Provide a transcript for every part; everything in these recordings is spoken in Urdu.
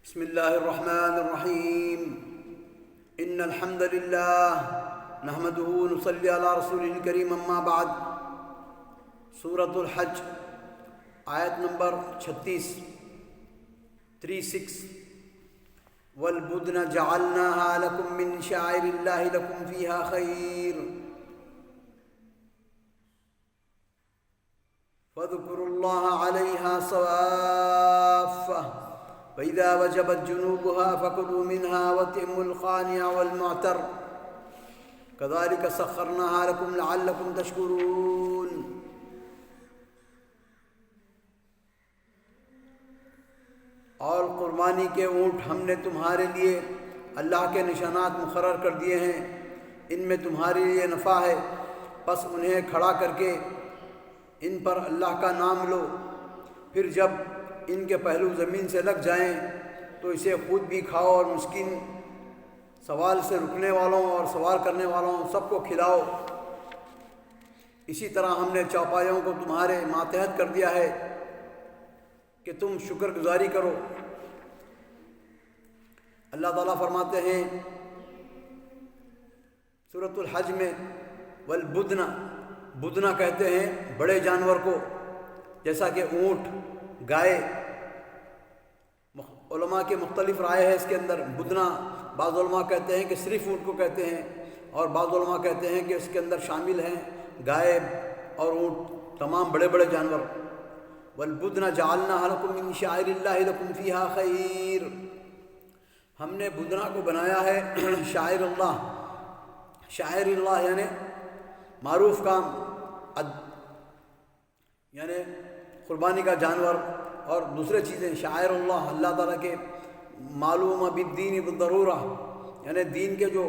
بسم الله الرحمن الرحيم إن الحمد لله نحمده ونصلي على رسوله الكريم أما بعد سورة الحج آیت نمبر 36 والبدن جعلناها لكم من شعائر الله لكم فيها خير فاذكروا الله عليها صوافة فإذا وجبت جنوبها فكلوا منها واتموا القانع والمعتر كذلك سخرناها لكم لعلكم تشكرون۔ اور قربانی کے اونٹ ہم نے تمہارے لیے اللہ کے نشانات مقرر کر دیے ہیں، ان میں تمہارے لیے نفع ہے، پس انہیں کھڑا کر کے ان پر اللہ کا نام لو، پھر جب ان کے پہلو زمین سے لگ جائیں تو اسے خود بھی کھاؤ اور مسکین، سوال سے رکنے والوں اور سوال کرنے والوں سب کو کھلاؤ۔ اسی طرح ہم نے چوپایوں کو تمہارے ماتحت کر دیا ہے کہ تم شکر گزاری کرو۔ اللہ تعالیٰ فرماتے ہیں سورۃ الحج میں والبدن، بدنا کہتے ہیں بڑے جانور کو، جیسا کہ اونٹ، گائے۔ علماء کے مختلف رائے ہے اس کے اندر۔ بدنا بعض علماء کہتے ہیں کہ صرف اونٹ کو کہتے ہیں، اور بعض علماء کہتے ہیں کہ اس کے اندر شامل ہیں گائے اور اونٹ، تمام بڑے بڑے جانور۔ والبدن جعلناها لكم من شعائر الله لكم فيها خیر، ہم نے بدنا کو بنایا ہے شاعر اللہ، شاعر اللہ یعنی معروف کام، یعنی قربانی کا جانور اور دوسرے چیزیں شاعر اللہ، اللہ تعالیٰ کے معلوم بالدین بالضرورہ، یعنی دین کے جو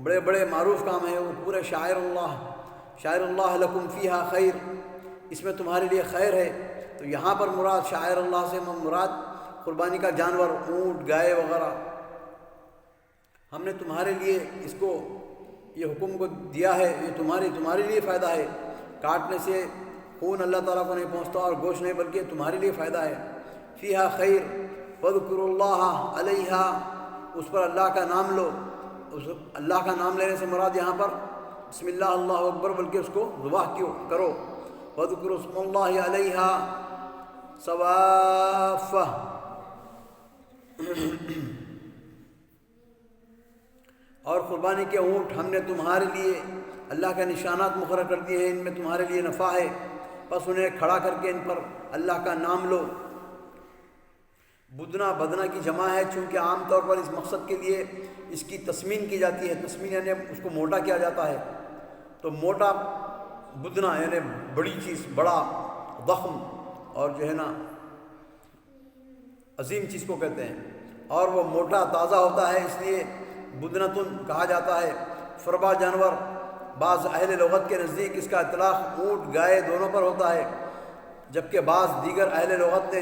بڑے بڑے معروف کام ہیں وہ پورے شاعر اللہ لکم فیہا خیر، اس میں تمہارے لیے خیر ہے۔ تو یہاں پر مراد شاعر اللہ سے مراد قربانی کا جانور، اونٹ، گائے وغیرہ۔ ہم نے تمہارے لیے اس کو یہ حکم کو دیا ہے، یہ تمہارے لیے فائدہ ہے، کاٹنے سے خون اللہ تعالیٰ کو نہیں پہنچتا اور گوشت نہیں، بلکہ تمہارے لیے فائدہ ہے۔ فیہا خیر فاذکروا اللہ علیہا، اس پر اللہ کا نام لو۔ اللہ کا نام لینے سے مراد یہاں پر بسم اللہ اللہ اکبر، بلکہ اس کو ذبح کرو۔ فاذکروا اسم اللہ علیہا صوافہ، اور قربانی کے اونٹ ہم نے تمہارے لیے اللہ کے نشانات مقرر کر دیے ہیں، ان میں تمہارے لیے نفع ہے، پس انہیں کھڑا کر کے ان پر اللہ کا نام لو۔ بدنا کی جمع ہے، چونکہ عام طور پر اس مقصد کے لیے اس کی تسمین کی جاتی ہے، تسمین یعنی اس کو موٹا کیا جاتا ہے، تو موٹا بدنا یعنی بڑی چیز، بڑا ضخم، اور جو ہے نا عظیم چیز کو کہتے ہیں، اور وہ موٹا تازہ ہوتا ہے، اس لیے بدنتن کہا جاتا ہے۔ فربا جانور بعض اہل لغت کے نزدیک اس کا اطلاق اونٹ گائے دونوں پر ہوتا ہے، جبکہ بعض دیگر اہل لغت نے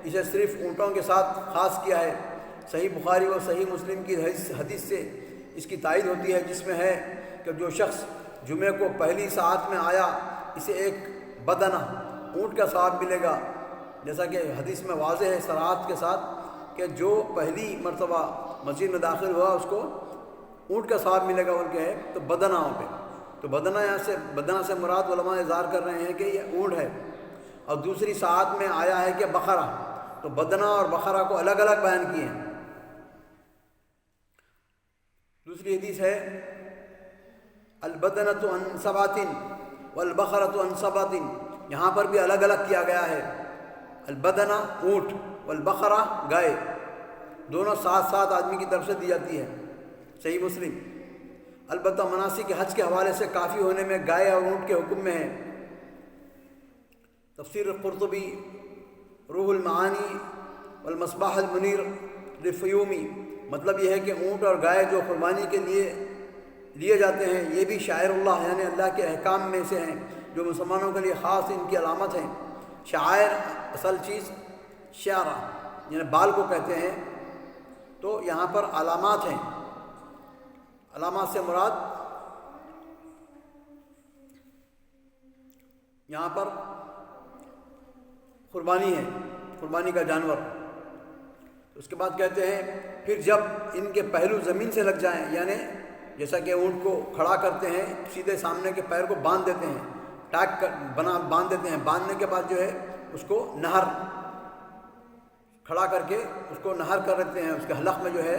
اسے صرف اونٹوں کے ساتھ خاص کیا ہے۔ صحیح بخاری و صحیح مسلم کی حدیث سے اس کی تائید ہوتی ہے، جس میں ہے کہ جو شخص جمعے کو پہلی ساعت میں آیا اسے ایک بدنہ اونٹ کا ثواب ملے گا، جیسا کہ حدیث میں واضح ہے صراحت کے ساتھ کہ جو پہلی مرتبہ مسجد میں داخل ہوا اس کو اونٹ کا ثواب ملے گا، بلکہ ہے تو بدناؤں پہ، تو بدنہ سے مراد علماء اظہار کر رہے ہیں کہ یہ اونٹ ہے۔ اور دوسری ساعت میں آیا ہے کہ بقرہ، تو بدنہ اور بقرہ کو الگ الگ بیان کیے ہیں۔ دوسری حدیث ہے البدنۃ عن سبعۃ والبقرۃ عن سبعۃ، یہاں پر بھی الگ الگ کیا گیا ہے، البدنہ اونٹ والبقرہ گائے، دونوں ساتھ ساتھ آدمی کی طرف سے دی جاتی ہے، صحیح مسلم۔ البتہ مناسک حج کے حوالے سے کافی ہونے میں گائے اور اونٹ کے حکم میں ہے۔ تفسیر قرطبی، روح المعانی والمصباح المنیر للفیومی، مطلب یہ ہے کہ اونٹ اور گائے جو قربانی کے لیے جاتے ہیں یہ بھی شاعر اللہ یعنی اللہ کے احکام میں سے ہیں، جو مسلمانوں کے لیے خاص ان کی علامت ہیں۔ شاعر اصل چیز شعرہ یعنی بال کو کہتے ہیں، تو یہاں پر علامات ہیں، علامات سے مراد یہاں پر قربانی ہے، قربانی کا جانور۔ اس کے بعد کہتے ہیں پھر جب ان کے پہلو زمین سے لگ جائیں، یعنی جیسا کہ اونٹ کو کھڑا کرتے ہیں سیدھے سامنے کے پیر کو باندھ دیتے ہیں، ٹاک باندھ دیتے ہیں، باندھنے کے بعد جو ہے اس کو نہر کھڑا کر کے اس کو نہر کر دیتے ہیں، اس کے حلق میں جو ہے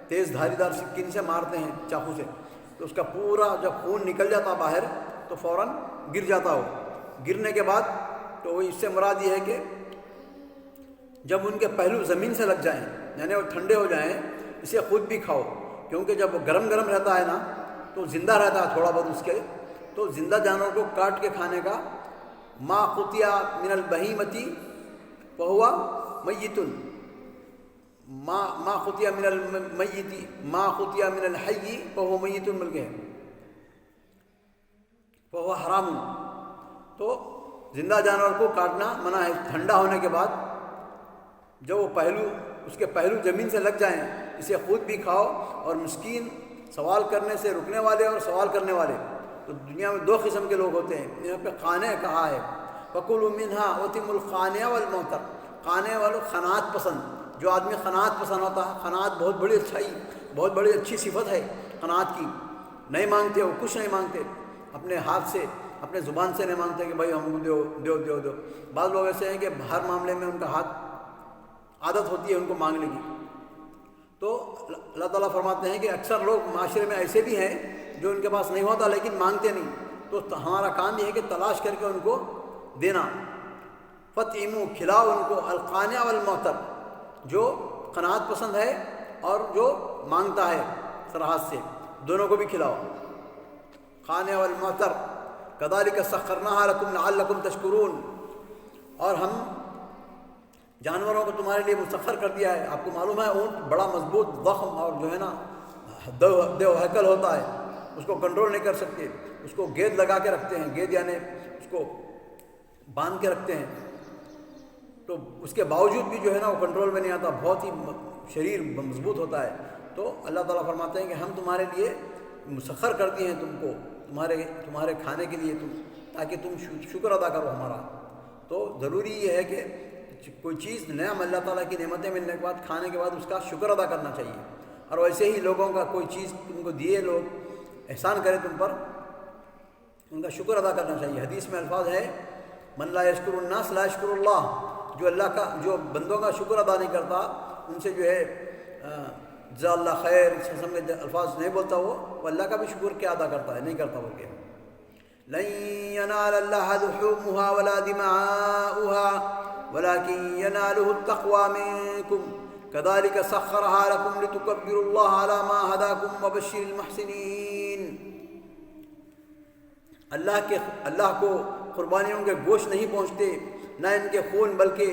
تیز دھاری دار سکین سے مارتے ہیں چاقو سے، تو اس کا پورا جب خون نکل جاتا باہر تو فوراً گر جاتا ہو۔ گرنے کے بعد تو وہ اس سے مراد یہ ہے کہ جب ان کے پہلو زمین سے لگ جائیں یعنی وہ ٹھنڈے ہو جائیں، اسے خود بھی کھاؤ، کیونکہ جب وہ گرم گرم رہتا ہے نا تو زندہ رہتا ہے تھوڑا بہت اس کے، تو زندہ جانور کو کاٹ کے کھانے کا ما قطع من البہیمتی فہو میت، ما قطع من المیت ما قطع من الحی فہو میت مل کے ہے، فہو حرام، تو زندہ جانور کو کاٹنا منع ہے۔ ٹھنڈا ہونے کے بعد جب وہ اس کے پہلو زمین سے لگ جائیں اسے خود بھی کھاؤ، اور مسکین سوال کرنے سے رکنے والے اور سوال کرنے والے، تو دنیا میں دو قسم کے لوگ ہوتے ہیں۔ یہاں پہ قانع کہا ہے، فَكُلُوا مِنْهَا وَأَطْعِمُوا الْقَانِعَ وَالْمُعْتَرَ، قانع والوں قناعت پسند، جو آدمی قناعت پسند ہوتا ہے، قناعت بہت بڑی اچھائی، بہت بڑی اچھی صفت ہے قناعت کی، نہیں مانگتے، وہ کچھ نہیں مانگتے، اپنے ہاتھ سے اپنے زبان سے نہیں مانگتے کہ بھائی ہم کو دو دو دو دو۔ بعض لوگ ایسے ہیں کہ ہر معاملے میں ان کا ہاتھ عادت ہوتی ہے ان کو مانگنے کی، تو اللہ تعالیٰ فرماتے ہیں کہ اکثر لوگ معاشرے میں ایسے بھی ہیں جو ان کے پاس نہیں ہوتا لیکن مانگتے نہیں، تو ہمارا کام یہ ہے کہ تلاش کر کے ان کو دینا۔ فَطْعِمُوا، کھلاؤ ان کو، القانع والمعتر، جو قناعت پسند ہے اور جو مانگتا ہے سراحت سے، دونوں کو بھی کھلاؤ۔ قانع والمعتر كَذَلِكَ سَخَّرْنَاهَا لَكُمْ لَعَلَّكُمْ تَشْكُرُونَ، اور ہم جانوروں کو تمہارے لیے مسخر کر دیا ہے۔ آپ کو معلوم ہے اونٹ بڑا مضبوط ضخم اور جو ہے نا دیو ہیکل ہوتا ہے، اس کو کنٹرول نہیں کر سکتے، اس کو گید لگا کے رکھتے ہیں، گید یعنی اس کو باندھ کے رکھتے ہیں، تو اس کے باوجود بھی جو ہے نا وہ کنٹرول میں نہیں آتا، بہت ہی شریر مضبوط ہوتا ہے۔ تو اللہ تعالیٰ فرماتے ہیں کہ ہم تمہارے لیے مسخر کر دیے ہیں تم کو، تمہارے کھانے کے لیے، تاکہ تم شکر ادا کرو ہمارا۔ تو ضروری یہ ہے کہ کوئی چیز نعم اللہ تعالیٰ کی نعمتیں ملنے کے بعد کھانے کے بعد اس کا شکر ادا کرنا چاہیے، اور ویسے ہی لوگوں کا کوئی چیز تم کو دیے، لوگ احسان کرے تم پر، ان کا شکر ادا کرنا چاہیے۔ حدیث میں الفاظ ہے من لا یشکر الناس لا یشکر اللہ، جو بندوں کا شکر ادا نہیں کرتا ان سے جو ہے جزا اللہ خیر، اس قسم کے الفاظ نہیں بولتا، وہ اللہ کا بھی شکر کیا ادا کرتا ہے، نہیں کرتا بول کے۔ لن ینال اللہ لحومها ولا دماؤها ولكن يناله التقوى منكم كذلك سخرها لكم لتكبروا الله على ما هداكم وبشر المحسنين۔ اللہ کو قربانیوں کے گوشت نہیں پہنچتے، نہ ان کے خون، بلکہ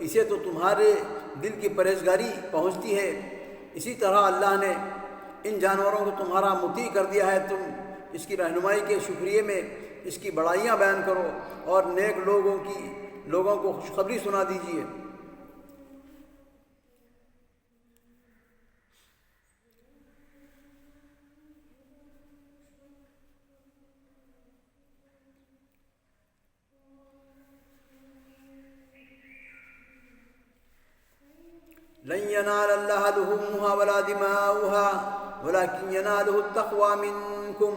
اسے تو تمہارے دل کی پرہیزگاری پہنچتی ہے۔ اسی طرح اللہ نے ان جانوروں کو تمہارا مطیع کر دیا ہے، تم اس کی رہنمائی کے شکریہ میں اس کی بڑائیاں بیان کرو اور نیک لوگوں کو خوشخبری سنا دیجیے۔ لن ينال الله لحومها ولا دماؤها ولكن يناله التقوى منكم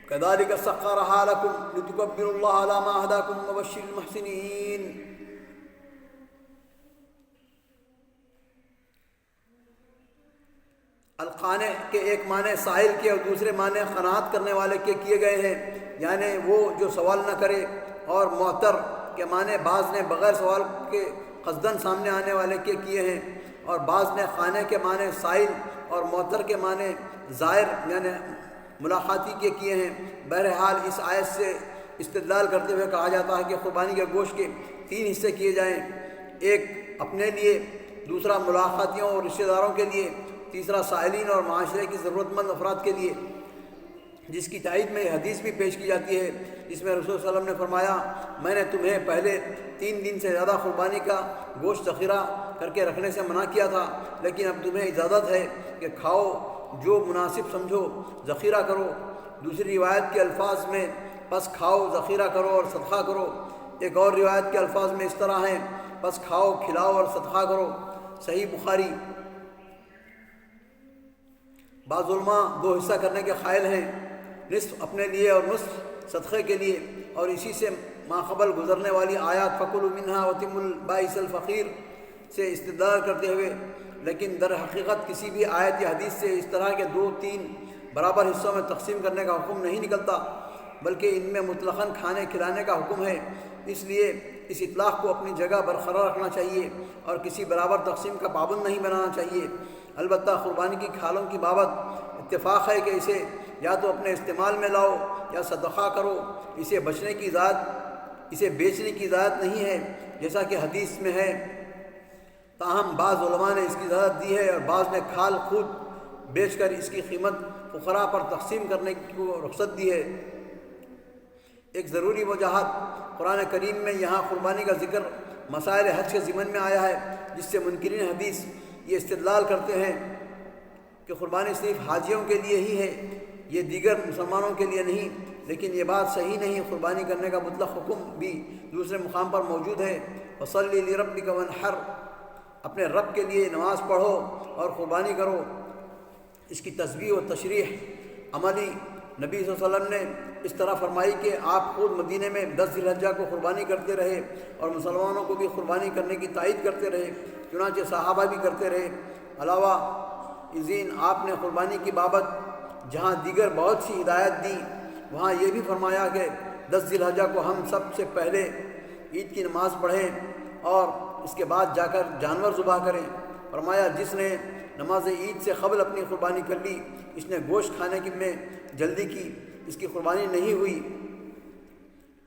كذلك سخرها لكم لتكبروا الله على ما هداكم وبشر المحسنين۔ القانع کے ایک معنی سائل کے اور دوسرے معنی قناعت کرنے والے کے کیے گئے ہیں، یعنی وہ جو سوال نہ کرے، اور معتر کے معنی بعض نے بغیر سوال کے قصدن سامنے آنے والے کے کیے ہیں، اور بعض نے قانع کے معنی سائل اور معتر کے معنی زائر یعنی ملاقاتی کے کیے ہیں۔ بہرحال اس آیت سے استدلال کرتے ہوئے کہا جاتا ہے کہ قربانی کے گوشت کے 3 حصے کیے جائیں، ایک اپنے لیے، دوسرا ملاقاتیوں اور رشتہ داروں کے لیے، تیسرا سائلین اور معاشرے کی ضرورت مند افراد کے لیے، جس کی تائید میں حدیث بھی پیش کی جاتی ہے جس میں رسول صلی اللہ علیہ وسلم نے فرمایا میں نے تمہیں پہلے 3 دن سے زیادہ قربانی کا گوشت ذخیرہ کر کے رکھنے سے منع کیا تھا، لیکن اب تمہیں اجازت ہے کہ کھاؤ، جو مناسب سمجھو ذخیرہ کرو۔ دوسری روایت کے الفاظ میں پس کھاؤ، ذخیرہ کرو اور صدقہ کرو۔ ایک اور روایت کے الفاظ میں اس طرح ہیں پس کھاؤ، کھلاؤ اور صدقہ کرو۔ صحیح بخاری۔ بعض علماء دو حصہ کرنے کے قائل ہیں، نصف اپنے لیے اور نصف صدقے کے لیے، اور اسی سے ماقبل گزرنے والی آیات فَكُلُوا مِنْهَا وَأَطْعِمُوا الْبَائِسَ الْفَقِيرَ سے استدلال کرتے ہوئے، لیکن در حقیقت کسی بھی آیت یا حدیث سے اس طرح کے 2-3 برابر حصوں میں تقسیم کرنے کا حکم نہیں نکلتا، بلکہ ان میں مطلقاً کھانے کھلانے کا حکم ہے۔ اس لیے اس اطلاق کو اپنی جگہ برقرار رکھنا چاہیے اور کسی برابر تقسیم کا پابند نہیں بنانا چاہیے۔ البتہ قربانی کی کھالوں کی بابت اتفاق ہے کہ اسے یا تو اپنے استعمال میں لاؤ یا صدقہ کرو، اسے بیچنے کی اجازت نہیں ہے جیسا کہ حدیث میں ہے۔ تاہم بعض علماء نے اس کی اجازت دی ہے اور بعض نے کھال خود بیچ کر اس کی قیمت فقراء پر تقسیم کرنے کو رخصت دی ہے۔ ایک ضروری وجاہت، قرآن کریم میں یہاں قربانی کا ذکر مسائل حج کے ضمن میں آیا ہے، جس سے منکرین حدیث یہ استدلال کرتے ہیں کہ قربانی صرف حاجیوں کے لیے ہی ہے، یہ دیگر مسلمانوں کے لیے نہیں، لیکن یہ بات صحیح نہیں۔ قربانی کرنے کا مطلق حکم بھی دوسرے مقام پر موجود ہے، وَصَلِّ لِرَبِّكَ وَانْحَرْ، اپنے رب کے لیے نماز پڑھو اور قربانی کرو۔ اس کی تسبیح و تشریح عملی نبی صلی اللہ علیہ وسلم نے اس طرح فرمائی کہ آپ خود مدینہ میں 10 ذی الحجہ کو قربانی کرتے رہے اور مسلمانوں کو بھی قربانی کرنے کی تائید کرتے رہے، چنانچہ صحابہ بھی کرتے رہے۔ علاوہ ازین آپ نے قربانی کی بابت جہاں دیگر بہت سی ہدایت دی، وہاں یہ بھی فرمایا کہ 10 ذی الحجہ کو ہم سب سے پہلے عید کی نماز پڑھیں اور اس کے بعد جا کر جانور ذبح کریں۔ فرمایا جس نے نماز عید سے قبل اپنی قربانی کر لی، اس نے گوشت کھانے کی میں جلدی کی، اس کی قربانی نہیں ہوئی۔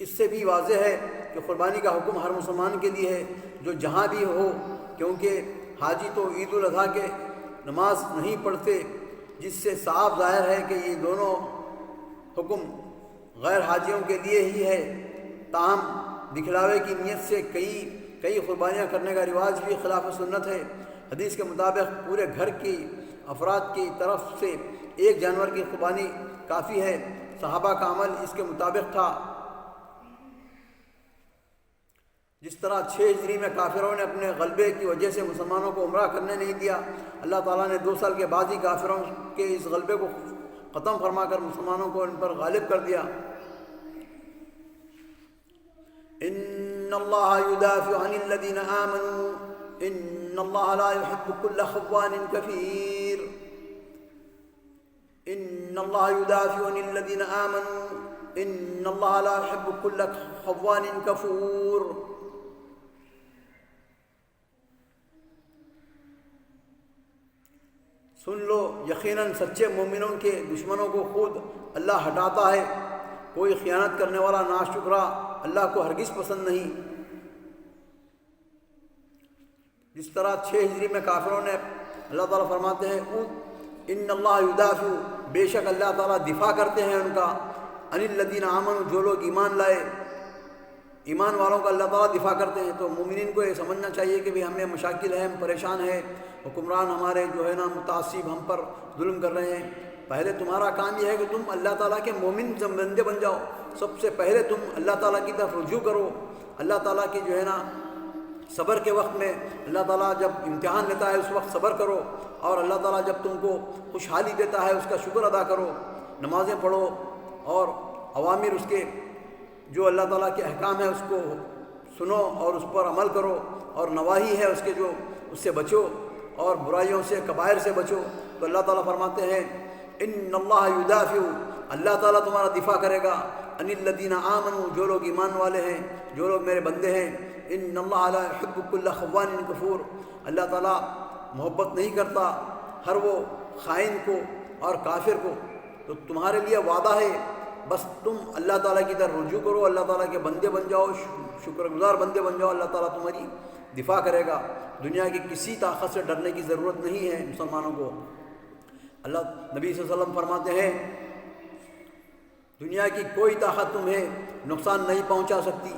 اس سے بھی واضح ہے کہ قربانی کا حکم ہر مسلمان کے لیے ہے جو جہاں بھی ہو، کیونکہ حاجی تو عید الاضحیٰ کے نماز نہیں پڑھتے، جس سے صاف ظاہر ہے کہ یہ دونوں حکم غیر حاجیوں کے لیے ہی ہے۔ تاہم دکھلاوے کی نیت سے کئی قربانیاں کرنے کا رواج بھی خلاف سنت ہے۔ حدیث کے مطابق پورے گھر کی افراد کی طرف سے ایک جانور کی قربانی کافی ہے۔ صحابہ کا عمل اس کے مطابق تھا۔ جس طرح 6 ہجری میں کافروں نے اپنے غلبے کی وجہ سے مسلمانوں کو عمرہ کرنے نہیں دیا، اللہ تعالیٰ نے 2 سال کے بعد ہی کافروں کے اس غلبے کو ختم فرما کر مسلمانوں کو ان پر غالب کر دیا۔ ان اللہ یدافع عن الذین آمنوا ان اللہ لا يحب كل خوان کفیر۔ ان اللہ یدافع عن الذین آمنوا ان اللہ لا يحب كل خوان کفور۔ سن لو، یقیناً سچے مومنوں کے دشمنوں کو خود اللہ ہٹاتا ہے۔ کوئی خیانت کرنے والا ناشکرا اللہ کو ہرگز پسند نہیں۔ جس طرح 6 ہجری میں کافروں نے، اللہ تعالیٰ فرماتے ہیں ان اللہ یدافع، بے شک اللہ تعالیٰ دفاع کرتے ہیں ان کا، عن الذین آمنوا، جو لوگ ایمان لائے، ایمان والوں کا اللہ تعالیٰ دفاع کرتے ہیں۔ تو مومنین کو یہ سمجھنا چاہیے کہ بھی ہمیں مشاکل ہے، ہم پریشان ہیں، حکمران ہمارے جو ہے نا متعصب ہم پر ظلم کر رہے ہیں۔ پہلے تمہارا کام یہ ہے کہ تم اللہ تعالیٰ کے مومن بندے بن جاؤ۔ سب سے پہلے تم اللہ تعالیٰ کی طرف رجوع کرو۔ اللہ تعالیٰ کی جو ہے نا صبر کے وقت میں، اللہ تعالیٰ جب امتحان لیتا ہے اس وقت صبر کرو، اور اللہ تعالیٰ جب تم کو خوشحالی دیتا ہے اس کا شکر ادا کرو۔ نمازیں پڑھو اور اوامر اس کے جو اللہ تعالیٰ کے احکام ہے اس کو سنو اور اس پر عمل کرو، اور نواہی ہے اس کے جو اس سے بچو، اور برائیوں سے کبائر سے بچو۔ تو اللہ تعالیٰ فرماتے ہیں ان اللہ یدافع، اللہ تعالیٰ تمہارا دفاع کرے گا، عن الذین آمنوا، جو لوگ ایمان والے ہیں، جو لوگ میرے بندے ہیں۔ ان اللہ لا يحب كل خوان کفور، اللہ تعالیٰ محبت نہیں کرتا ہر وہ خائن کو اور کافر کو۔ تو تمہارے لیے وعدہ ہے، بس تم اللہ تعالیٰ کی طرف رجوع کرو، اللہ تعالیٰ کے بندے بن جاؤ، شکر گزار بندے بن جاؤ، اللہ تعالیٰ تمہاری دفاع کرے گا۔ دنیا کی کسی طاقت سے ڈرنے کی ضرورت نہیں ہے مسلمانوں کو۔ اللہ نبی صلی اللہ علیہ وسلم فرماتے ہیں دنیا کی کوئی طاقت تمہیں نقصان نہیں پہنچا سکتی،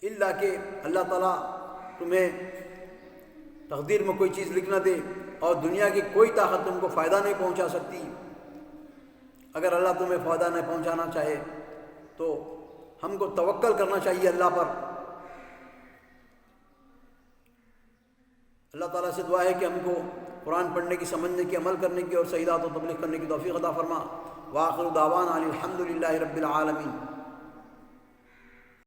الا کہ اللہ تعالیٰ تمہیں تقدیر میں کوئی چیز لکھ نہ دے، اور دنیا کی کوئی طاقت تم کو فائدہ نہیں پہنچا سکتی۔ اگر اللہ تمہیں فائدہ نہیں پہنچانا چاہے تو ہم کو توکل کرنا چاہیے اللہ پر۔ اللہ تعالیٰ سے دعا ہے کہ ہم کو قرآن پڑھنے کی، سمجھنے کی، عمل کرنے کی اور صحیح بات و تبلیغ کرنے کی توفیق عطا فرما۔ وآخر دعوانا الحمد للہ رب العالمین۔